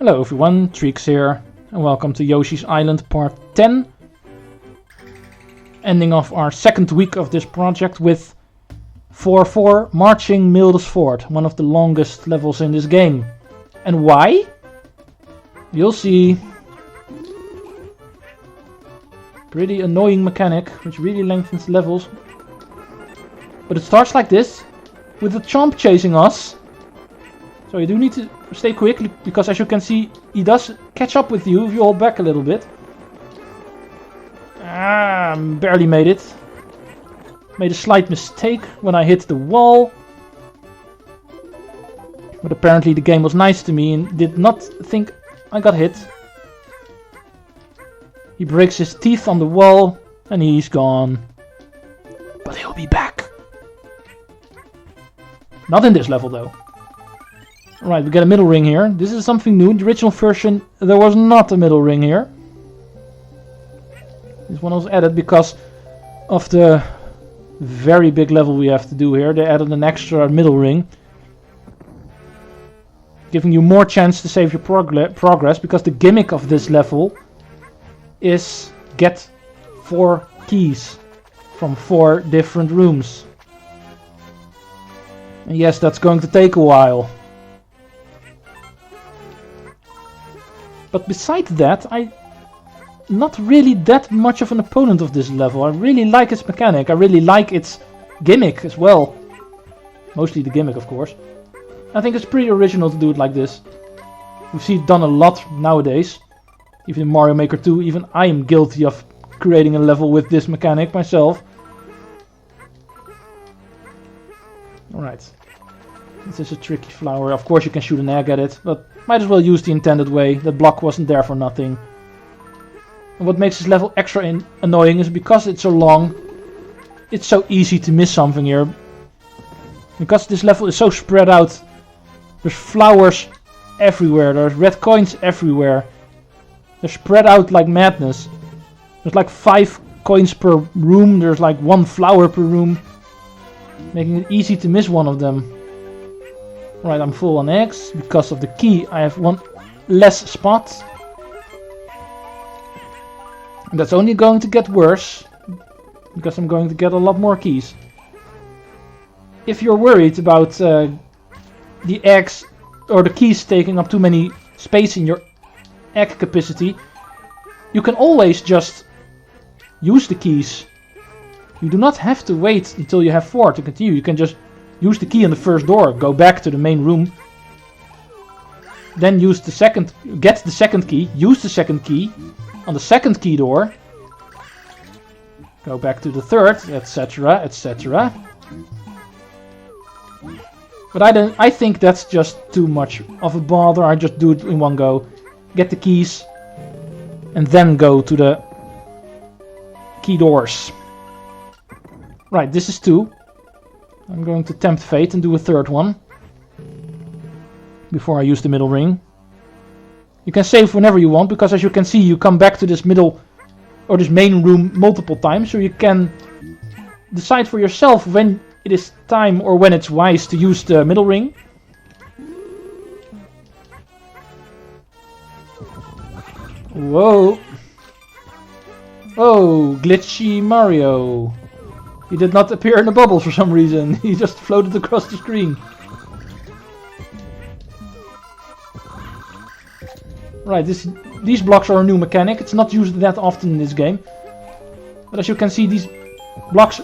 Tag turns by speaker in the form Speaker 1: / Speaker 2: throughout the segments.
Speaker 1: Hello everyone, Treecks here, and welcome to Yoshi's Island Part 10. Ending off our second week of this project with 4-4 Marching Milde's Fort, one of the longest levels in this game. And why? You'll see. Pretty annoying mechanic, which really lengthens levels. But it starts like this, with the Chomp chasing us. So you do need to stay quick, because as you can see, he does catch up with you if you hold back a little bit. Barely made it. Made a slight mistake when I hit the wall. But apparently the game was nice to me and did not think I got hit. He breaks his teeth on the wall and he's gone. But he'll be back. Not in this level though. Right, we get a middle ring here. This is something new. In the original version there was not a middle ring here. This one was added because of the very big level we have to do here. They added an extra middle ring, giving you more chance to save your progress, because the gimmick of this level is get 4 keys from 4 different rooms. And yes, that's going to take a while. But besides that, I'm not really that much of an opponent of this level. I really like its mechanic. I really like its gimmick as well. Mostly the gimmick, of course. I think it's pretty original to do it like this. We see it done a lot nowadays. Even in Mario Maker 2, even I am guilty of creating a level with this mechanic myself. Alright. This is a tricky flower. Of course you can shoot an egg at it, but might as well use the intended way. That block wasn't there for nothing. And what makes this level extra annoying is because it's so long, it's so easy to miss something here. Because this level is so spread out, there's flowers everywhere, there's red coins everywhere. They're spread out like madness. There's like 5 coins per room, there's like 1 flower per room, making it easy to miss one of them. Right, I'm full on eggs. Because of the key, I have 1 less spot. And that's only going to get worse, because I'm going to get a lot more keys. If you're worried about the eggs or the keys taking up too many space in your egg capacity, you can always just use the keys. You do not have to wait until you have 4 to continue. You can just use the key on the first door, go back to the main room, then use the second, get the second key, use the second key on the second key door, go back to the third, etc, etc. But I think that's just too much of a bother. I just do it in one go, get the keys, and then go to the key doors. Right, this is 2. I'm going to tempt fate and do a 3rd one before I use the middle ring. You can save whenever you want, because as you can see, you come back to this middle or this main room multiple times, so you can decide for yourself when it is time or when it's wise to use the middle ring. Whoa. Oh, glitchy Mario. He did not appear in the bubbles for some reason. He just floated across the screen. Right, these blocks are a new mechanic. It's not used that often in this game. But as you can see, these blocks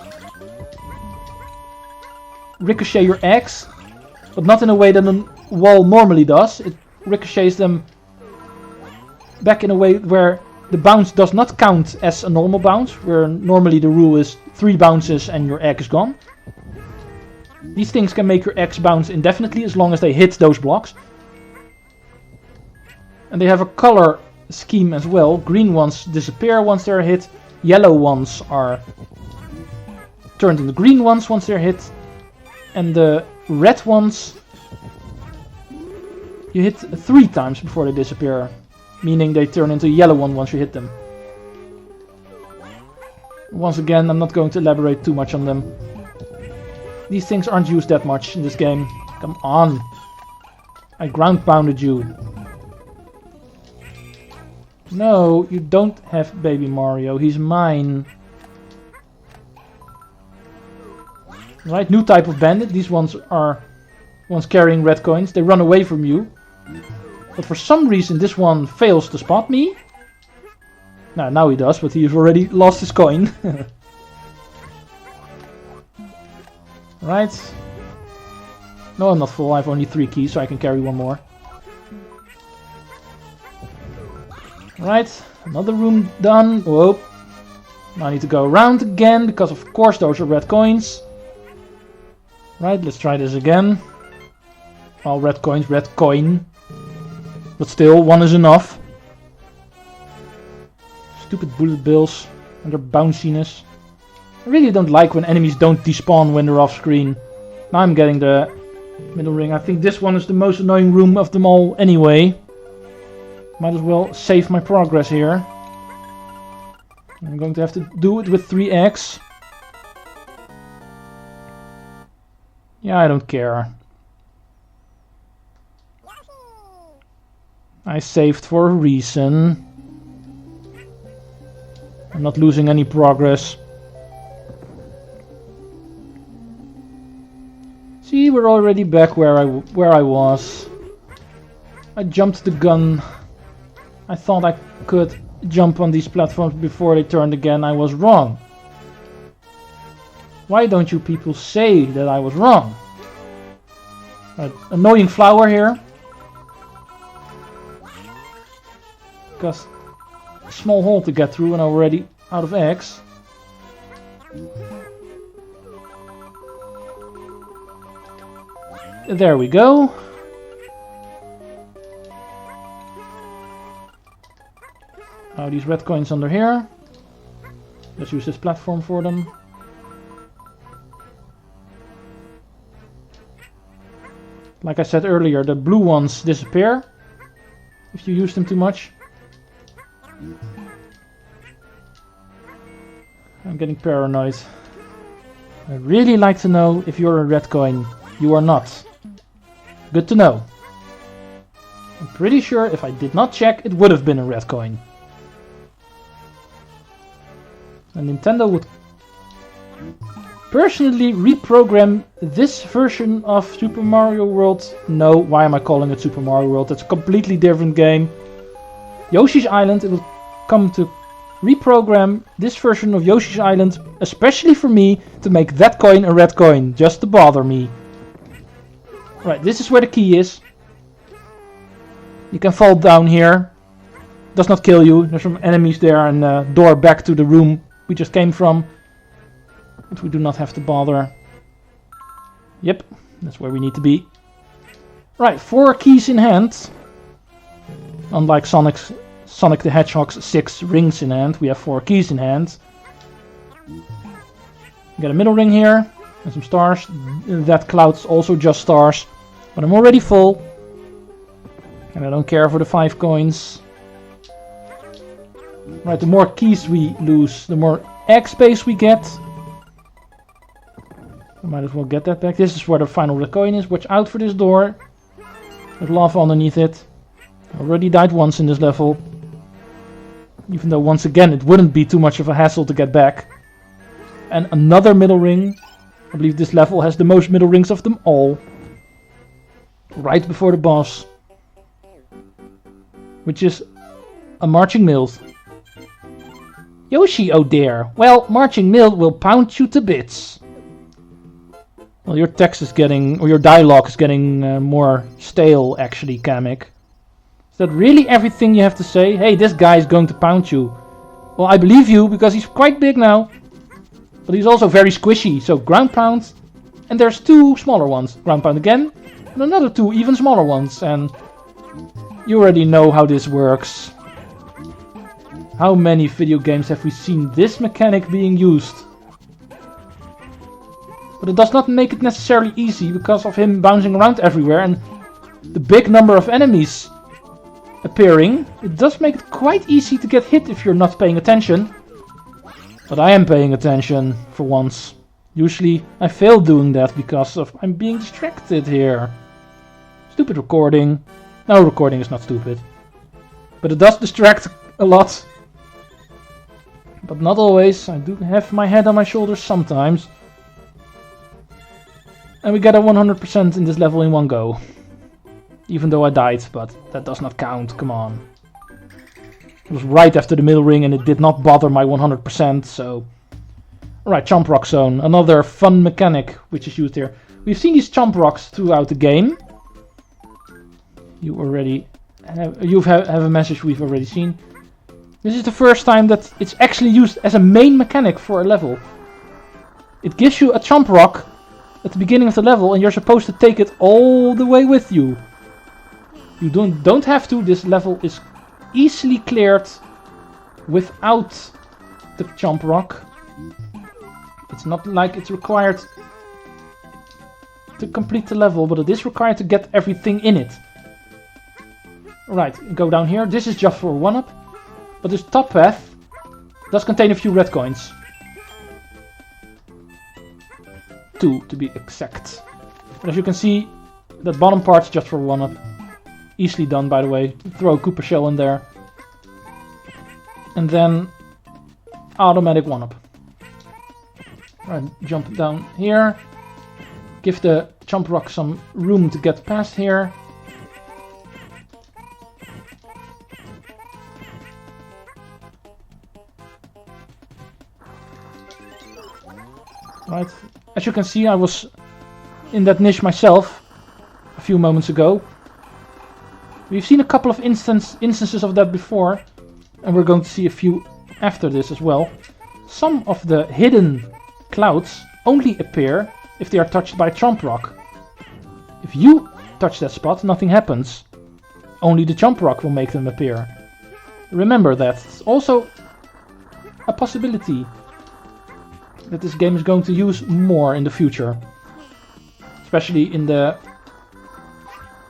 Speaker 1: ricochet your eggs, but not in a way that a wall normally does. It ricochets them back in a way where the bounce does not count as a normal bounce, where normally the rule is 3 bounces and your egg is gone. These things can make your eggs bounce indefinitely as long as they hit those blocks. And they have a color scheme as well. Green ones disappear once they're hit, yellow ones are turned into green ones once they're hit, and the red ones you hit 3 times before they disappear. Meaning they turn into a yellow one once you hit them. Once again, I'm not going to elaborate too much on them. These things aren't used that much in this game. Come on. I ground pounded you. No, you don't have Baby Mario. He's mine. Right, new type of bandit. These ones are ones carrying red coins. They run away from you. But for some reason this one fails to spot me. Now he does, but he's already lost his coin. Right. No, I'm not full. I have only 3 keys, so I can carry one more. Right, another room done. Whoa. Now I need to go around again, because of course those are red coins. Right, let's try this again. All red coins, red coin. But still, one is enough. Stupid bullet bills and their bounciness. I really don't like when enemies don't despawn when they're off screen. Now I'm getting the middle ring. I think this one is the most annoying room of them all anyway. Might as well save my progress here. I'm going to have to do it with 3 eggs. Yeah, I don't care. I saved for a reason. I'm not losing any progress. See, we're already back where I was. I jumped the gun. I thought I could jump on these platforms before they turned again. I was wrong. Why don't you people say that I was wrong? Right, annoying flower here. Because a small hole to get through and I'm already out of eggs. There we go. Now these red coins under here. Let's use this platform for them. Like I said earlier, the blue ones disappear if you use them too much. I'm getting paranoid. I'd really like to know if you're a red coin. You are not. Good to know. I'm pretty sure if I did not check, it would have been a red coin. And Nintendo would personally reprogram this version of Super Mario World. No, why am I calling it Super Mario World? It's a completely different game. Yoshi's Island, it will come to reprogram this version of Yoshi's Island, especially for me, to make that coin a red coin, just to bother me. Right, this is where the key is. You can fall down here. Does not kill you. There's some enemies there and a door back to the room we just came from. But we do not have to bother. Yep, that's where we need to be. Right, 4 keys in hand. Unlike Sonic the Hedgehog's 6 rings in hand, we have 4 keys in hand. Get a middle ring here. And some stars. That cloud's also just stars. But I'm already full. And I don't care for the 5 coins. Right, the more keys we lose, the more egg space we get. I might as well get that back. This is where the final red coin is. Watch out for this door. There's lava underneath it. I already died once in this level. Even though once again it wouldn't be too much of a hassle to get back. And another middle ring. I believe this level has the most middle rings of them all. Right before the boss. Which is a marching Milde. Yoshi, oh dear. Well, marching Milde will pound you to bits. Well, your text is getting, or your dialogue is getting more stale actually, Kamek. Is that really everything you have to say? Hey, this guy is going to pound you. Well, I believe you because he's quite big now. But he's also very squishy, so ground pound. And there's 2 smaller ones. Ground pound again. And another 2 even smaller ones. And you already know how this works. How many video games have we seen this mechanic being used? But it does not make it necessarily easy because of him bouncing around everywhere and the big number of enemies appearing. It does make it quite easy to get hit if you're not paying attention. But I am paying attention for once. Usually I fail doing that because I'm being distracted here. Stupid recording. No, recording is not stupid. But it does distract a lot. But not always. I do have my head on my shoulders sometimes. And we get a 100% in this level in one go. Even though I died, but that does not count, come on. It was right after the middle ring and it did not bother my 100%, so... Alright, Chomp Rock Zone. Another fun mechanic which is used here. We've seen these Chomp Rocks throughout the game. You already have a message we've already seen. This is the first time that it's actually used as a main mechanic for a level. It gives you a Chomp Rock at the beginning of the level and you're supposed to take it all the way with you. You don't have to. This level is easily cleared without the Chomp Rock. It's not like it's required to complete the level, but it is required to get everything in it. Right, go down here. This is just for 1-up. But this top path does contain a few red coins. 2 to be exact. But as you can see, that bottom part's just for 1-up. Easily done, by the way. Throw a Koopa shell in there. And then automatic 1-up. Right, jump down here. Give the Chomp Rock some room to get past here. Right, as you can see, I was in that niche myself a few moments ago. We've seen a couple of instances of that before, and we're going to see a few after this as well. Some of the hidden clouds only appear if they are touched by a Chomp Rock. If you touch that spot, nothing happens. Only the Chomp Rock will make them appear. Remember that. It's also a possibility that this game is going to use more in the future. Especially in the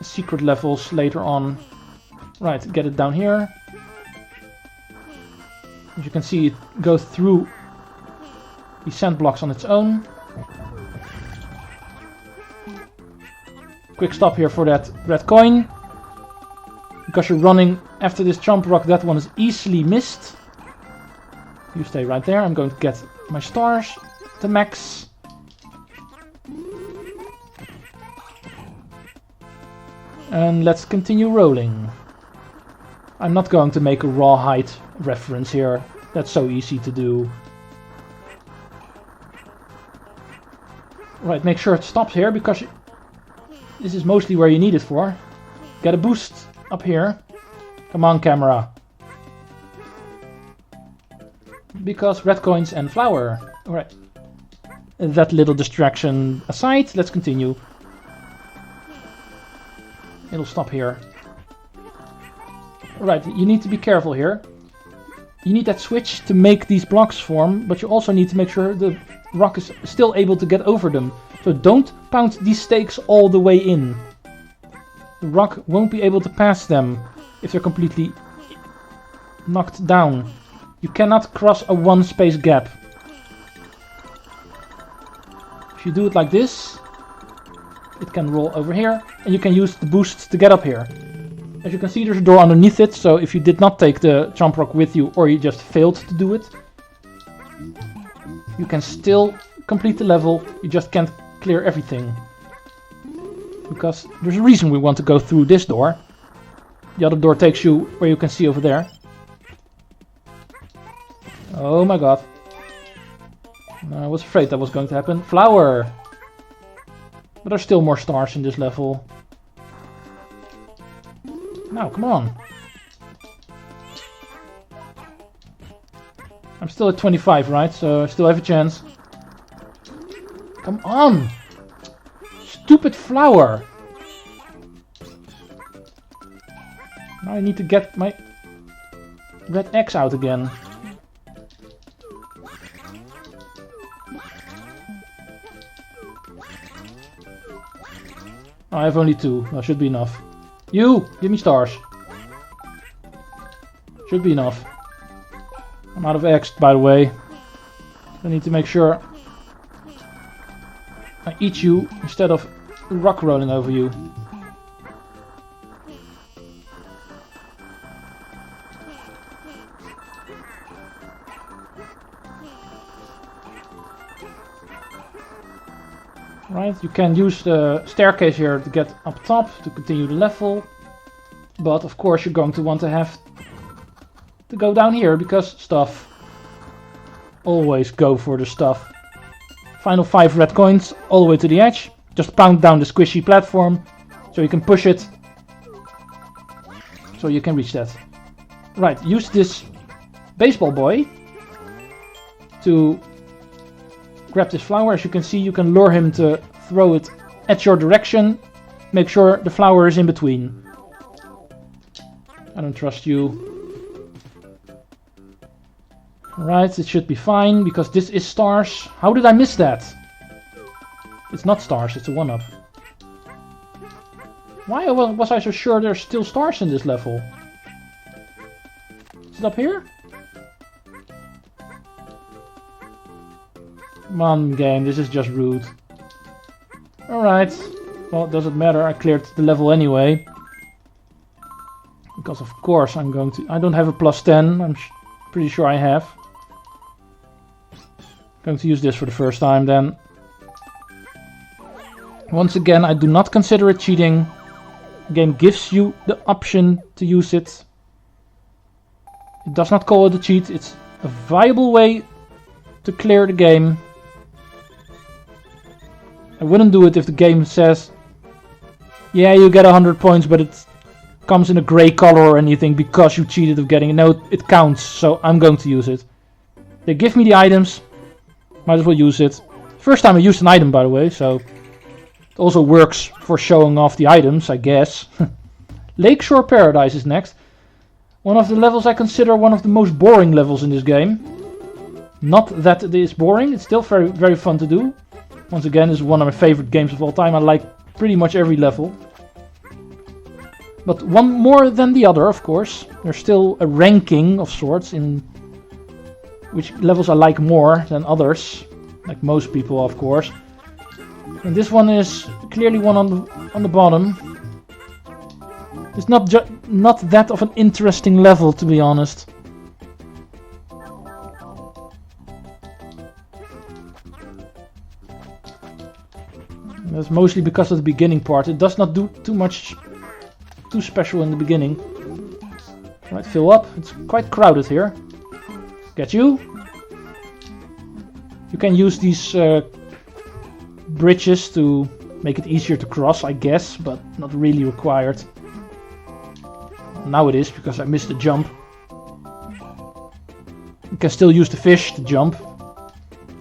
Speaker 1: secret levels later on. Right, get it down here. As you can see, it goes through these sand blocks on its own. Quick stop here for that red coin. Because you're running after this Chomp Rock, that one is easily missed. You stay right there. I'm going to get my stars to max. And let's continue rolling. I'm not going to make a rawhide reference here. That's so easy to do. Right, make sure it stops here because this is mostly where you need it for. Get a boost up here. Come on, camera. Because red coins and flower. Alright. That little distraction aside, let's continue. It'll stop here. Right, you need to be careful here. You need that switch to make these blocks form, but you also need to make sure the rock is still able to get over them. So don't pound these stakes all the way in. The rock won't be able to pass them if they're completely knocked down. You cannot cross a one space gap. If you do it like this, it can roll over here, and you can use the boost to get up here. As you can see, there's a door underneath it, so if you did not take the Chomp Rock with you, or you just failed to do it, you can still complete the level, you just can't clear everything. Because there's a reason we want to go through this door. The other door takes you where you can see over there. Oh my god. I was afraid that was going to happen. Flower! But there's still more stars in this level. Now, come on. I'm still at 25, right? So I still have a chance. Come on! Stupid flower! Now I need to get my red X out again. I have only 2. That should be enough. You! Give me stars. Should be enough. I'm out of X, by the way. I need to make sure I eat you instead of rock rolling over you. Right, you can use the staircase here to get up top to continue the level. But of course you're going to want to have to go down here because stuff. Always go for the stuff. Final 5 red coins all the way to the edge. Just pound down the squishy platform so you can push it. So you can reach that. Right, use this baseball boy to grab this flower. As you can see, you can lure him to throw it at your direction. Make sure the flower is in between. I don't trust you. Right, it should be fine, because this is stars. How did I miss that? It's not stars, it's a 1-up. Why was I so sure there's still stars in this level? Is it up here? Come on, game, this is just rude. Alright, well, it doesn't matter, I cleared the level anyway. Because of course I'm going to... I don't have a +10, I'm pretty sure I have. Going to use this for the first time then. Once again, I do not consider it cheating. The game gives you the option to use it. It does not call it a cheat, it's a viable way to clear the game. I wouldn't do it if the game says, yeah, you get 100 points, but it comes in a grey color or anything because you cheated of getting it. No, it counts, so I'm going to use it. They give me the items. Might as well use it. First time I used an item, by the way, so it also works for showing off the items, I guess. Lakeshore Paradise is next. One of the levels I consider one of the most boring levels in this game. Not that it is boring, it's still very, very fun to do. Once again, it's one of my favorite games of all time. I like pretty much every level. But one more than the other, of course. There's still a ranking of sorts in which levels I like more than others, like most people, of course. And this one is clearly one on the bottom. It's not that of an interesting level, to be honest. That's mostly because of the beginning part. It does not do too special in the beginning. Right, fill up. It's quite crowded here. Get you. You can use these bridges to make it easier to cross, I guess, but not really required. Now it is, because I missed the jump. You can still use the fish to jump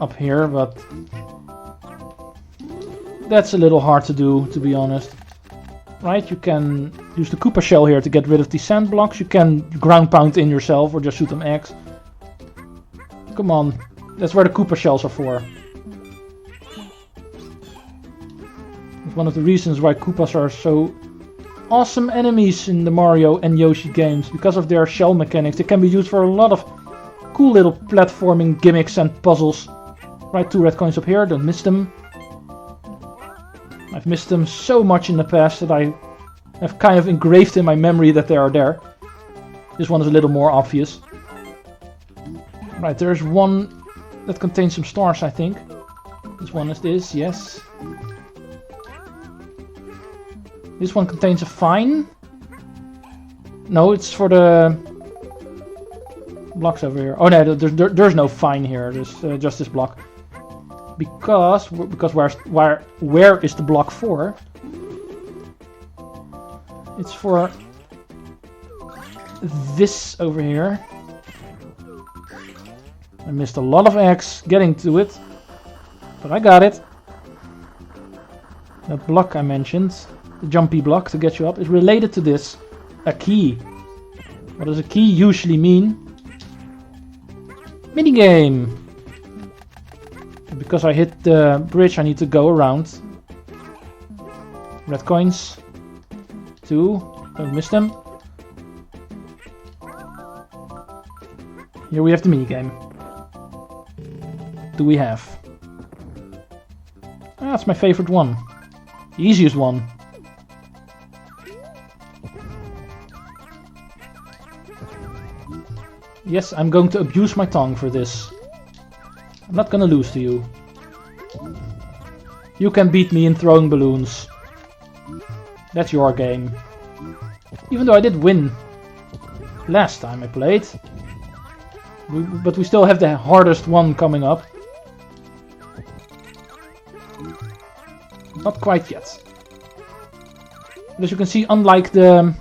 Speaker 1: up here, but that's a little hard to do, to be honest. Right, you can use the Koopa shell here to get rid of the sand blocks. You can ground pound in yourself or just shoot them eggs. Come on, that's where the Koopa shells are for. It's one of the reasons why Koopas are so awesome enemies in the Mario and Yoshi games. Because of their shell mechanics, they can be used for a lot of cool little platforming gimmicks and puzzles. Right, 2 red coins up here, don't miss them. I've missed them so much in the past that I have kind of engraved in my memory that they are there. This one is a little more obvious. Right, there's one that contains some stars, I think. This one is this, yes. This one contains a fine. No, it's for the blocks over here. Oh no, there's no fine here. There's just this block. Because where is the block for? It's for this over here. I missed a lot of eggs getting to it, but I got it. That block I mentioned, the jumpy block to get you up, is related to this. A key. What does a key usually mean? Minigame! Because I hit the bridge, I need to go around. Red coins. 2. Don't miss them. Here we have the minigame. Do we have? That's my favorite one. The easiest one. Yes, I'm going to abuse my tongue for this. I'm not gonna lose to you. You can beat me in throwing balloons. That's your game. Even though I did win last time I played. But we still have the hardest one coming up. Not quite yet. But as you can see, unlike the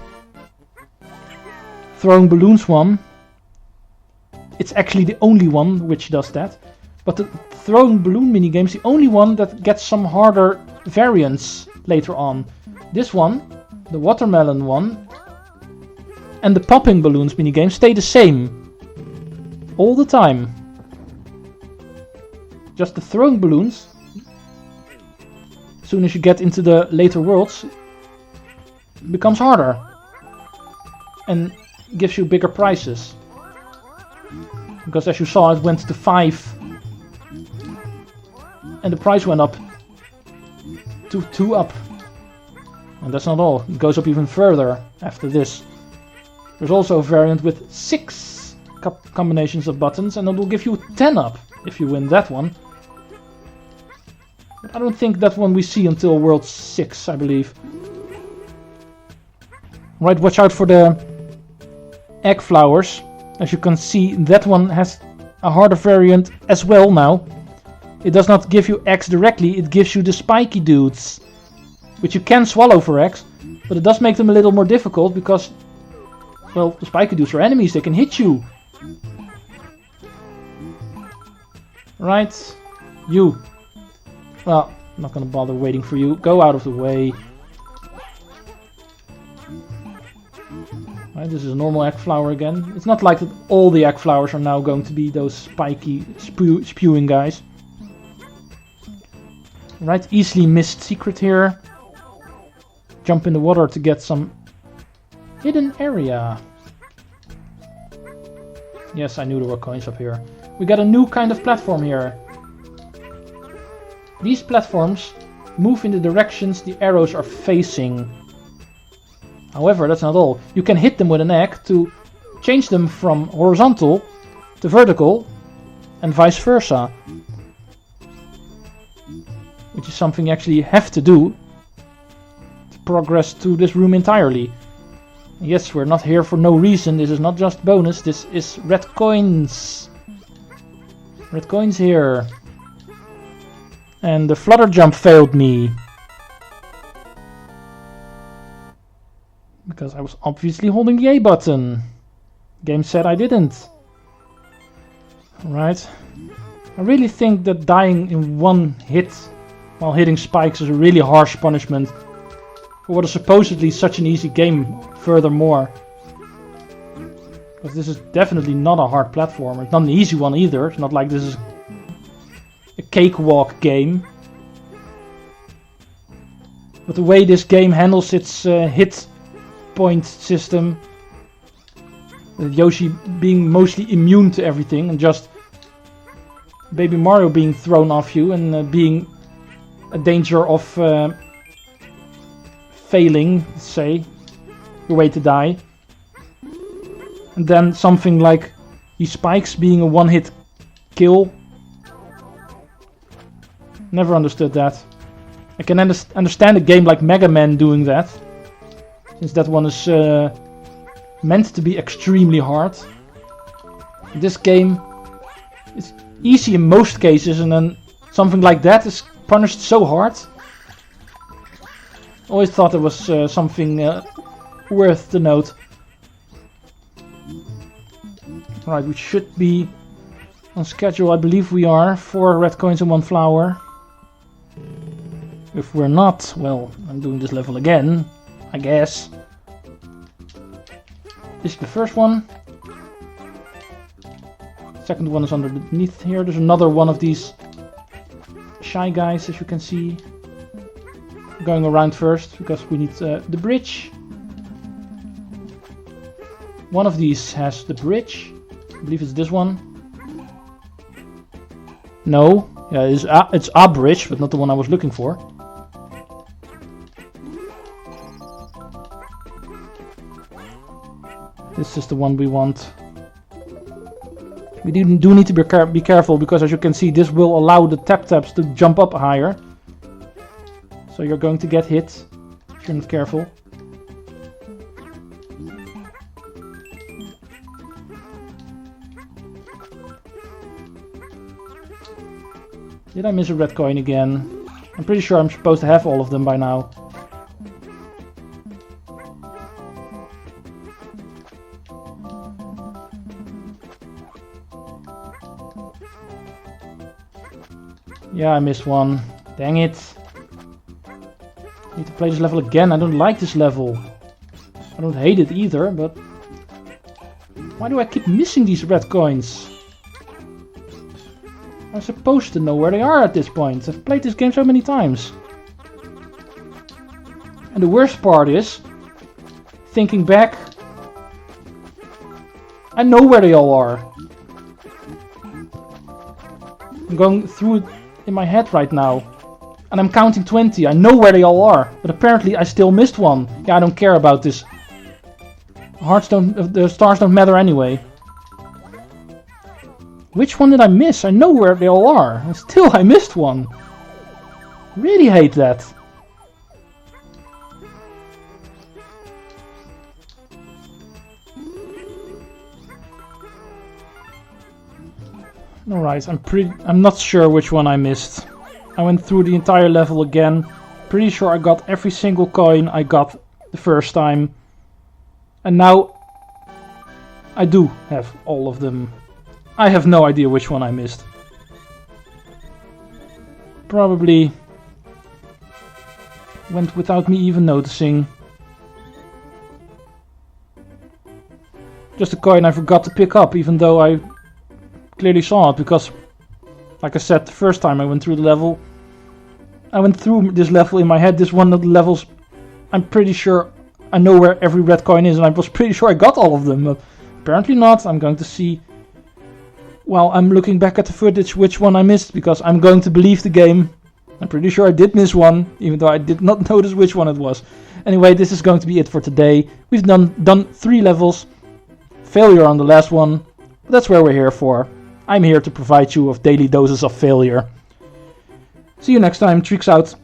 Speaker 1: throwing balloons one, it's actually the only one which does that. But the throwing balloon minigame is the only one that gets some harder variants later on. This one, the watermelon one, and the popping balloons minigame stay the same. All the time. Just the throwing balloons, as soon as you get into the later worlds, becomes harder. And gives you bigger prizes. Because as you saw, it went to 5. And the price went up to 2 up. And that's not all. It goes up even further after this. There's also a variant with 6 combinations of buttons, and it will give you 10 up if you win that one. But I don't think that one we see until World 6, I believe. Right, watch out for the egg flowers. As you can see, that one has a harder variant as well now. It does not give you eggs directly, it gives you the spiky dudes. Which you can swallow for eggs, but it does make them a little more difficult because, well, the spiky dudes are enemies, they can hit you. Right, you. Well, I'm not gonna bother waiting for you. Go out of the way. Right, this is a normal egg flower again. It's not like that all the egg flowers are now going to be those spiky spewing guys. Right, easily missed secret here. Jump in the water to get some hidden area. Yes, I knew there were coins up here. We got a new kind of platform here. These platforms move in the directions the arrows are facing. However, that's not all. You can hit them with an egg to change them from horizontal to vertical and vice versa. Which is something you actually have to do to progress to this room entirely. Yes, we're not here for no reason. This is not just bonus. This is red coins. Red coins here. And the flutter jump failed me. Because I was obviously holding the A button. Game said I didn't. Right. I really think that dying in one hit while hitting spikes is a really harsh punishment for what is supposedly such an easy game furthermore. Because this is definitely not a hard platformer. It's not an easy one either. It's not like this is a cakewalk game. But the way this game handles its hit point system, with Yoshi being mostly immune to everything and just Baby Mario being thrown off you and being a danger of failing, say, your way to die. And then something like these spikes being a one-hit kill. Never understood that. I can understand a game like Mega Man doing that, since that one is meant to be extremely hard. This game is easy in most cases, and then something like that is punished so hard. Always thought it was something worth the note. Right, we should be on schedule. I believe we are. 4 red coins and 1 flower. If we're not, well, I'm doing this level again, I guess. This is the first one. Second one is underneath here. There's another one of these shy guys, as you can see. Going around first, because we need the bridge. One of these has the bridge. I believe it's this one. No, yeah, it's a bridge, but not the one I was looking for. This is the one we want. We do need to be careful, because as you can see, this will allow the tap-taps to jump up higher. So you're going to get hit if you're not careful. Did I miss a red coin again? I'm pretty sure I'm supposed to have all of them by now. Yeah, I missed one. Dang it. Need to play this level again. I don't like this level. I don't hate it either, but... Why do I keep missing these red coins? I'm supposed to know where they are at this point. I've played this game so many times. And the worst part is, thinking back, I know where they all are. I'm going through it in my head right now. And I'm counting 20. I know where they all are. But apparently I still missed one. Yeah, I don't care about this. The stars don't matter anyway. Which one did I miss? I know where they all are. And still I missed one. Really hate that. Alright, I'm not sure which one I missed. I went through the entire level again. Pretty sure I got every single coin I got the first time. And now I do have all of them. I have no idea which one I missed. Probably went without me even noticing. Just a coin I forgot to pick up, even though I clearly saw it, because like I said, the first time I went through the level, I went through this level in my head. This one of the levels, I'm pretty sure I know where every red coin is, and I was pretty sure I got all of them, but apparently not. I'm going to see while I'm looking back at the footage which one I missed, because I'm going to believe the game. I'm pretty sure I did miss one, even though I did not notice which one it was. Anyway, this is going to be it for today. We've done 3 levels. Failure on the last one. But that's where we're here for. I'm here to provide you with daily doses of failure. See you next time. Treecks out.